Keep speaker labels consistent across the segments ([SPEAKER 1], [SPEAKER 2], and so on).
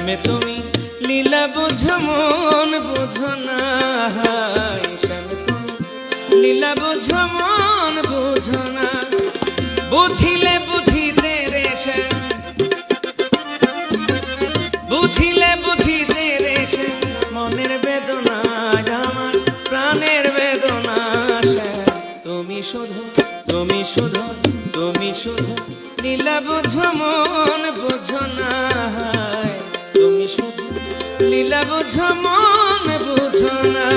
[SPEAKER 1] শ্যামে তুমি লীলা বোঝো মন বুঝো না, শ্যামে তুমি লীলা বোঝো মন বুঝো না। বুঝিলে বুঝিতে রে শ্যাম, বুঝিলে বুঝিতে রে শ্যাম মনের বেদনা আমার প্রাণের বেদনা। শ্যাম তুমি শুধু তুমি শুধু তুমি শুধু লীলা বোঝো মন বুঝো না, তুমি শুধু লীলা বোঝো মন বুঝো না।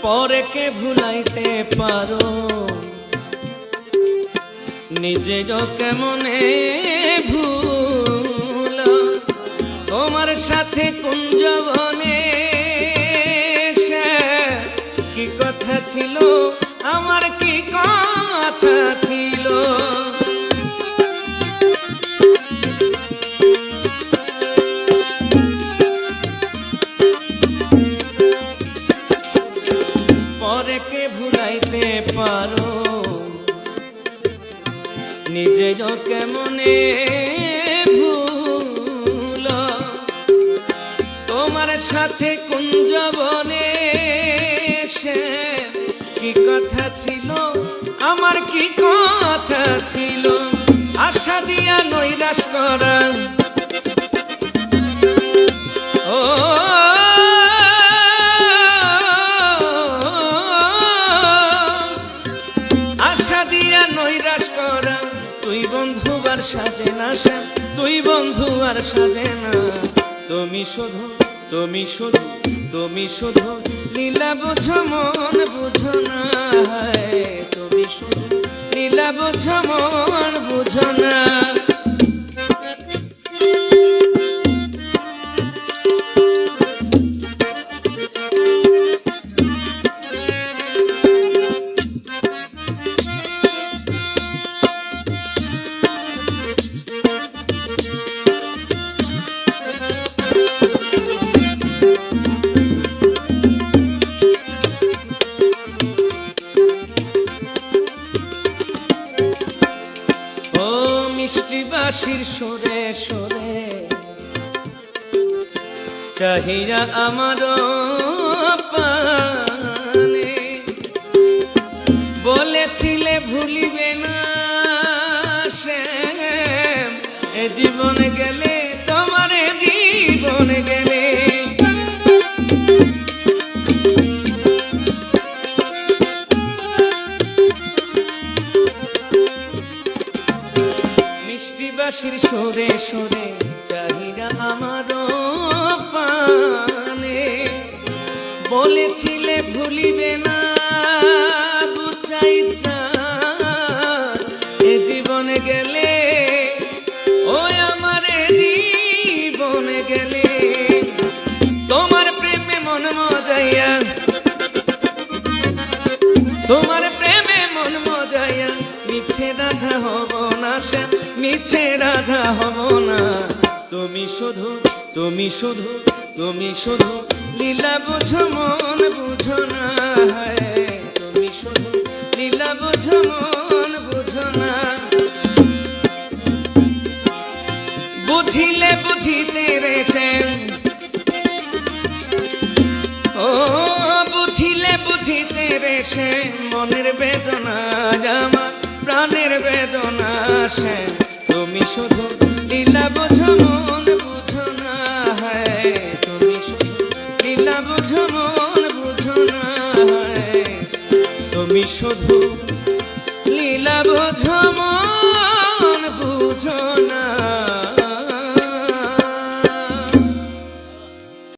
[SPEAKER 1] পরেকে ভুলাইতে পারো নিজে কেমনে ভুল, তোমার সাথে কুঞ্জবনে কি কথা ছিল আমার কি কথা ছিল। পরেকে ভুলাইতে পারো নিজে কেমনে ভুল, তোমার সাথে কুঞ্জবনে কি কথা ছিল আমার কি কথা ছিল। আশা দিয়া নৈরাশ করা ও নৈরাশ করা, তুই বন্ধু আর সাজে না শ্যাম, তুই বন্ধু আর সাজে না। তুমি শুধু তুমি শুধু তুমি শুধু লীলা বোঝো মন বুঝো না, তুমি শুধু লীলা বোঝো মন বুঝো না। মিষ্টি বাঁশির সুরে সুরে চাহিয়া আমার পানে, বলেছিলে ভুলিবে না শ্যাম এ জীবন গেলে তোমার জীবন গেলে। বাঁশির সুরে সুরে চাহিরা আমার পানে, বলেছিলে ভুলিবে না বুঝাই এ জীবন গেলে, ওই আমার জীবন গেলে। তোমার প্রেমে মন মজাইয়া, তোমার প্রেমে মন মজাইয়া মিছে রাধা হব না শ্যাম, মিছে রাধা হব না। তুমি শুধু তুমি শুধু তুমি শুধু লীলা বোঝো মন বুঝো না, তুমি শুধু লীলা বোঝো মন বুঝো না। বুঝিলে বুঝিতে রে শ্যাম, ও বুঝিলে বুঝিতে রে শ্যাম মনের বেদনা আমার প্রাণের বেদনা। শ্যাম তুমি শুধু লীলা বোঝো মন বুঝো না, তুমি শুধু লীলা বোঝো মন বুঝো না, তুমি শুধু লীলা বোঝো মন বুঝো না।